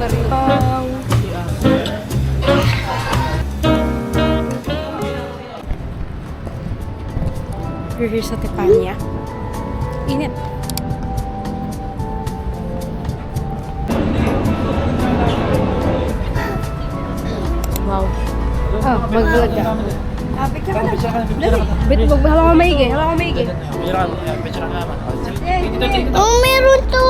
Pang. We're here sa Tepanya. Init. Wow. Oh, mag-vlog ka. Picture ka na. Dali. Hala ko maigi. Hala ko maigi. Oh, meron to.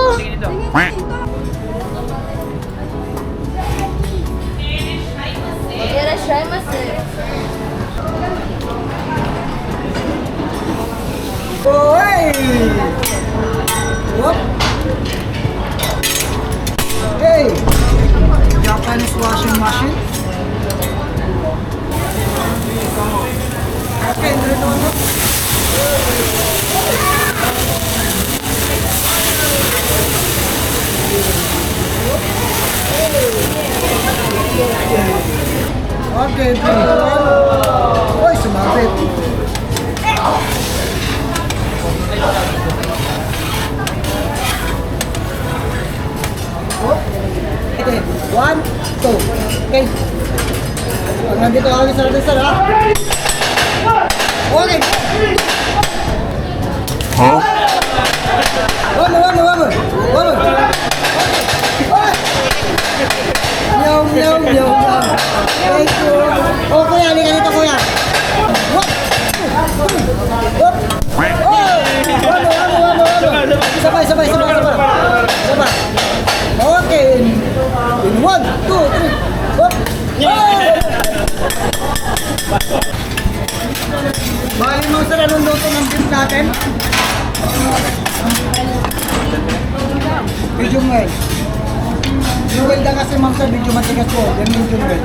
Oh, hey! Whoop! Hey! Japanese washing machine. Okay, no. Okay, Uy, sumabit. Okay, 1, 2. Okay. Pag nandito kami sa register, ha? Okay. Huh? Wamo. Meow. Thank you. Oh, kuya, halika dito, kuya. Wop. Oh! Wamo. Sabay. Okay. In 1, 2, 3. Wop. Bali mo sa anong luto ng beef natin? Medium well. Yung well na kasi ma'am sa medyo matigas po. Yan medium well.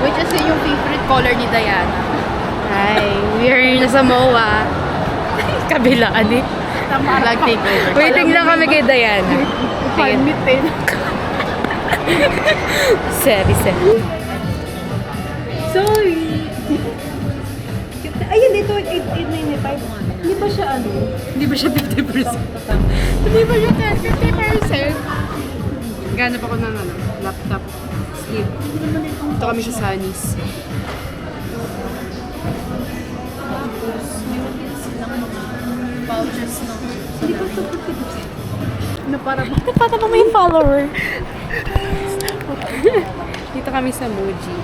Which is yung favorite color ni Diana? Hi, we're na sa MOA. Kabilaan eh. Flag takeover. Waiting lang kami kay Diana. Palmitin. Sorry. Sorry. Ayun, dito 895. Hindi ba siya ano? Hindi ba siya 50%? Hindi ba siya 50%? Ganap ako ng ano, laptop. Sleep. Ito kami sa Sunny's. Vouchers na. Hindi ba ito 50%? Para ba may follower? Dito kami sa Muji.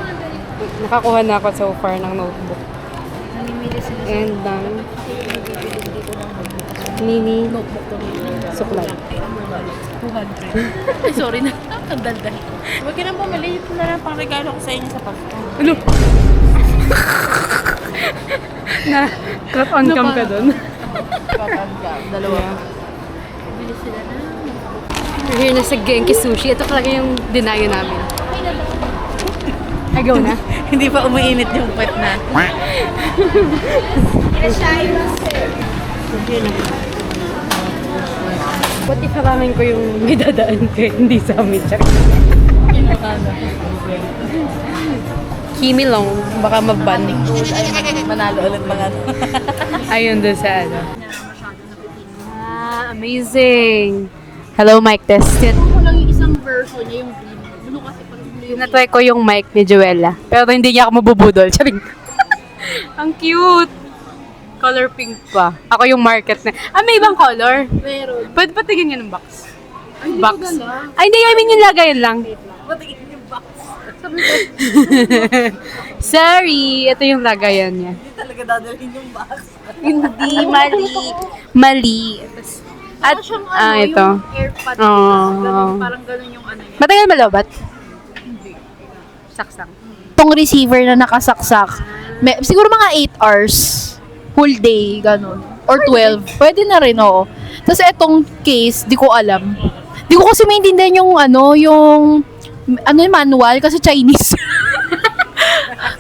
Nakakuha na ako so far ng notebook. And mini notebook to supply. 200. Ay, sorry na. Ang daldal. Huwag ka nang bumili. Ito na lang pang regalo ko sa inyo sa Pasko. Ano? Na, cut on cam ka dun. Dalawa. Bili sila na. We're here na sa Genki Sushi. Ito talaga yung dinayo namin. Ay, go na. Hindi pa umiinit yung pet na. Ba't ikarangin ko yung may dadaan ko hindi sa amin? Kimi long, baka mag-banding. Manalo ulit mga Ayun doon sa ano. Amazing! Hello, mic test. Ako lang yung isang version niya, yung green. Blue kasi pag blue. Tinatry ko yung mic ni Joella. Pero hindi niya ako mabubudol. Charing. Ang cute! Color pink pa. Ako yung market na. May ibang color. Meron. Pwede pa tingin niya ng box. Ay, Box. hindi ko ganda. Ay, hindi. I mean yung lagayan lang. Patingin yung box. Sabi ko, Sorry. Ito yung lagayan niya. hindi talaga dadalhin yung box. Hindi. Mali. At, Saka siyang ito. yung airpod. Oo. Parang ganun yung ano niya. Matagal malobat? Hindi. Saksang. Itong receiver na nakasaksak, siguro mga 8 hours. Whole day, ganun. Or 12. Pwede na rin, oo. Tapos itong case, di ko alam. Di ko kasi maintindihan yung yung manual kasi Chinese.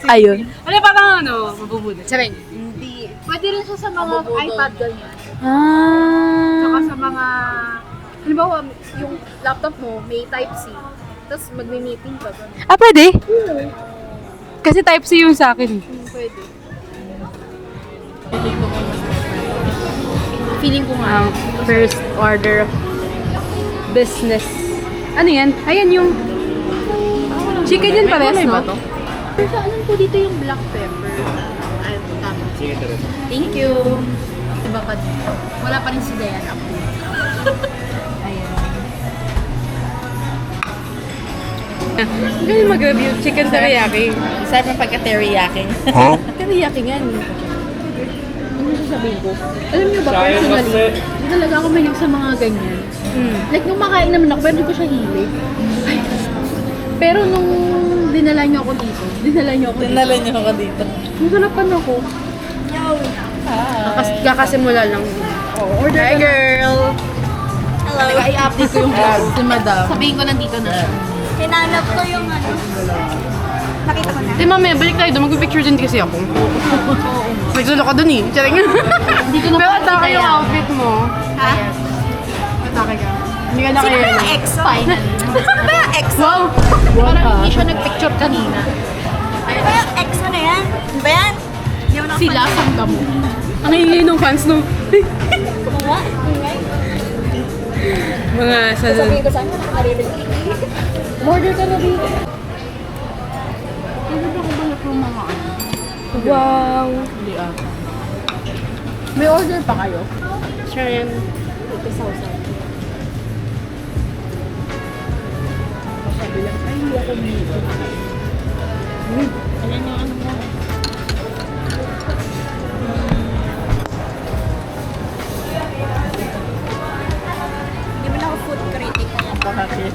Ayun. Ano parang mabubudol? Sabi. Hindi. Pwede rin siya sa mga iPad ganyan. Ah. Saka sa mga Halimbawa, yung laptop mo, may Type-C. Tapos magme-meeting ka. Ganun. Pwede? Kasi type C yung sa akin. Pwede. Feeling ko nga. First order of business. Ano yan? Ayan yung chicken yun pares, no? Pero sa alam ko dito yung black pepper. Ay, tama. Thank you. Diba pa dito? Wala pa rin si Diana. Ganyan mag-review. Chicken teriyaki. Sarap ng pagka-teriyaki. Teriyaki yan. Ano sasabihin ko? Alam niyo ba, personally, hindi talaga ako mahilig sa mga ganyan. Like, nung makain naman ako, pero hindi ko siya hilig. Ay. Pero nung dinala niyo ako dito, Tinala niyo ako dito. nasarapan ako. Kakasimula lang. Order Hi, girl! Hello. I-update ko yung vlog. Si madam. Sabihin ko nandito na siya. Hinanap ko yung ano. Nakita ko na. Di mamaya, balik tayo doon. Mag-picture din kasi ako. Nagsulo ka doon eh. Charing. Hindi ko na Pero atake yung outfit mo. Ha? Atake ka. Hindi ka na Sino kaya. ba yung EXO? Finally. Sino ba yung EXO? Wow! Parang hindi siya nag-picture kanina. Ano ba yung EXO na yan? Ano ba yan? Hindi mo na Sila sa damo. Ang hingay ng fans no. Kumuha. Mga sa... Sabihin ko saan ka nakaribig. Order ka na dito. Hindi ba ko balak yung mga ano? Wow! Hindi ata. May order pa kayo? Sure yan. Ito sausaw. Sabi lang, ay hindi ako dito. Ayan yung ano mo. Hindi mo na ako food critic na yan. Bakit?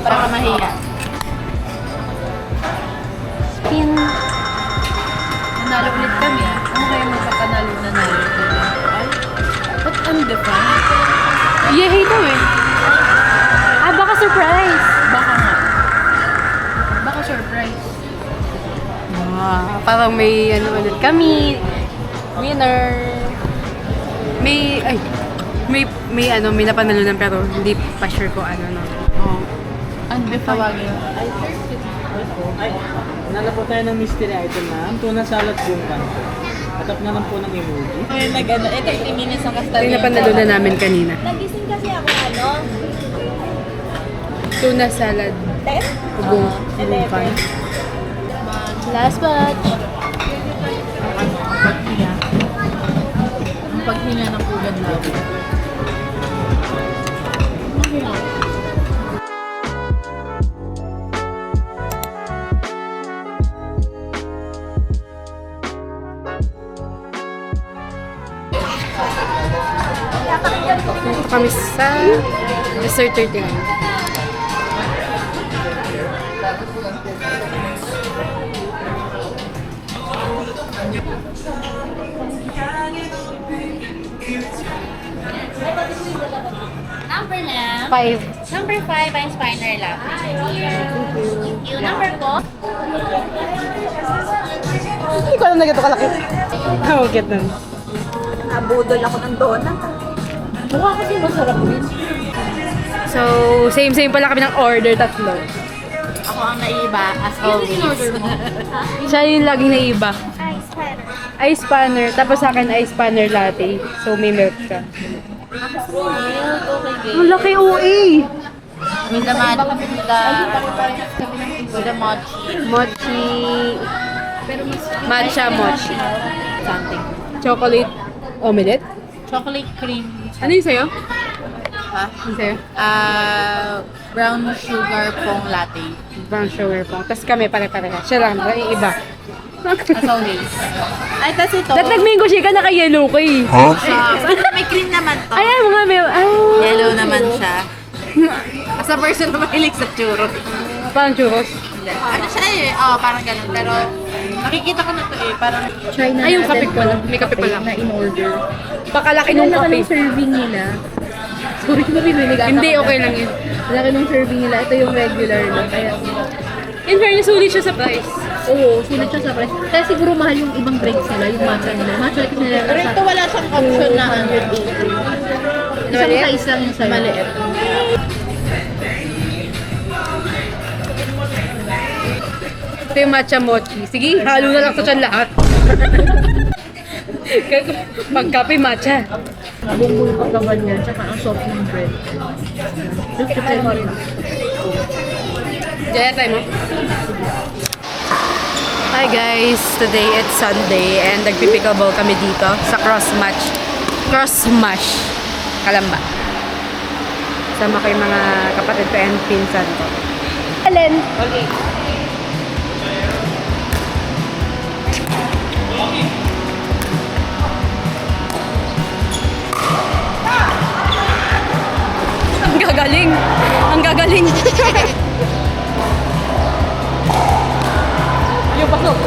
Para ka mahiya. Pin. Nanalo ulit kami. Ano kaya magpapanalo na nalo? Ay, ba't undefined? Yehey daw eh. Baka surprise. Baka nga. Baka surprise. Parang may ano ulit kami. Winner. May ano, may napanalunan pero hindi pa sure ko ano no. Oh. Undefined. Ay, nalapot tayo ng mystery item na. Ang tuna salad bungkan. Atap na lang po ng emoji. Ay, nag-ano. Ito, 3 minutes ang kastal Yung napanalunan namin kanina. Nagising kasi ako ano. Tuna salad. 10? Bungkan. Last batch. Paghinga. Ang paghinga ng ulan natin. Kami sa dessert 39. Number lang. 5. Number 5 ay spiner lang. Thank you. Number 4. Hindi ko alam na gito kalaki. Oh, get nun. Nabudol ako ng donut. Mukha kasi masarap din. So, same pala kami ng order, tatlo. Ako ang naiba, as always. Siya yung laging naiba. Ay, spiner. Ice panner, tapos sa akin ice panner latte. So, may milk siya. Ang laki OA! With the mochi. Mochi. Matcha mochi. Something. Chocolate omelette. Chocolate cream. Ano yung sa'yo? Ha? Ano sa'yo? Brown sugar pong latte. Brown sugar po. Tapos kami pare-pareha. Siya lang, yung iba. As always. Ay, tas ito. Dapat nag-mango shake ka, naka-yellow ka eh. May cream naman to. Ayan, mga may... Yellow naman siya. As a person na mahilig sa churros. Parang churros. Ano siya eh? Parang ganun. Pero nakikita ko na to eh. Parang China Ay, yung kape pala. May kape pala. na in-order. Pakalaki nung Ang laki kape. ng serving nila. Sorry, narinig ata. Hindi, ko okay na. lang yun. Ang laki ng serving nila. Ito yung regular lang. Kaya, In fairness, sulit siya sa price. oo, sulit siya sa price. Kaya siguro mahal yung ibang drinks nila, yung matcha nila. Matcha like nila pero ito wala siyang option na 180. Isang size lang yung sa'yo. Maliit. Ito yung matcha mochi. Sige, halo na lang sa tiyan lahat. Magkape matcha. Bumbo yung pagkaban niya, tsaka ang soft ng bread. Just try mo rin. Jaya, try mo. Hi guys! Today it's Sunday and nagpipickleball kami dito sa Cross Smash. Kalamba. Sama ko yung mga kapatid ko and pinsan ko. Alin? Okay. Ang gagaling! Ang gagaling! Yung pasok!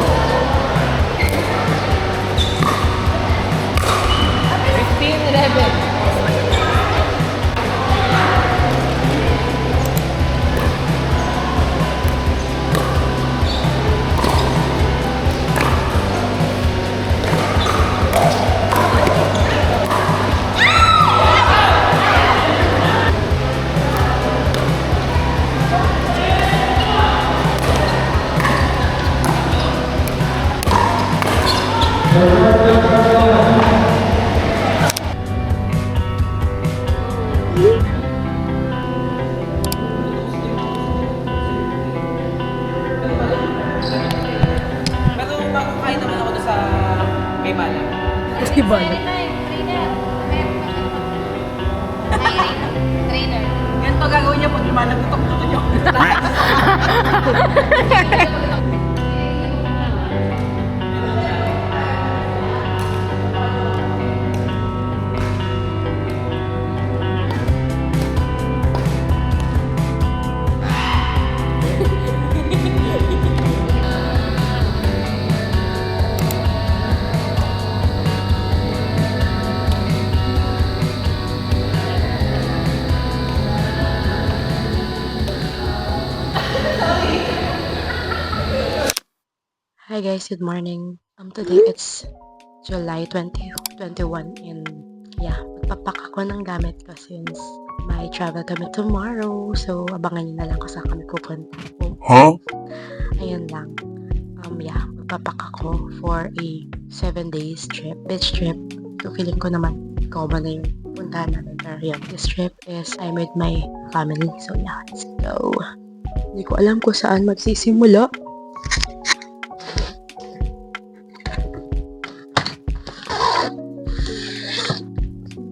15-11. Pero makakain naman ako doon sa kay Bala. Diba? Trainer. Ganito gagawin niya pag lumalag tutok niyo. Hi guys, good morning. Today it's July 2021 and yeah, magpapak ako ng gamit ko since may travel kami tomorrow. So, abangan niyo na lang kung saan kami pupunta. Ayun lang. Yeah, magpapak ako for a 7 days trip, beach trip. So, feeling ko naman common na yung puntahan natin. Pero yeah, this trip is I'm with my family. So yeah, let's go. Hindi ko alam kung saan magsisimula.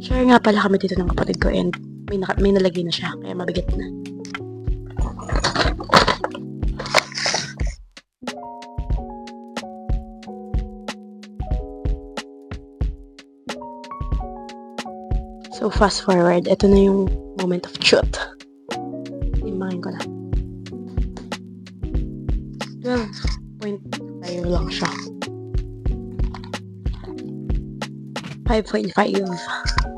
Sure nga pala kami dito ng kapatid ko and may nalagay na siya, kaya mabigat na. So fast forward, ito na yung moment of truth. Timbangin ko lang. 12.5 lang siya. 5.5.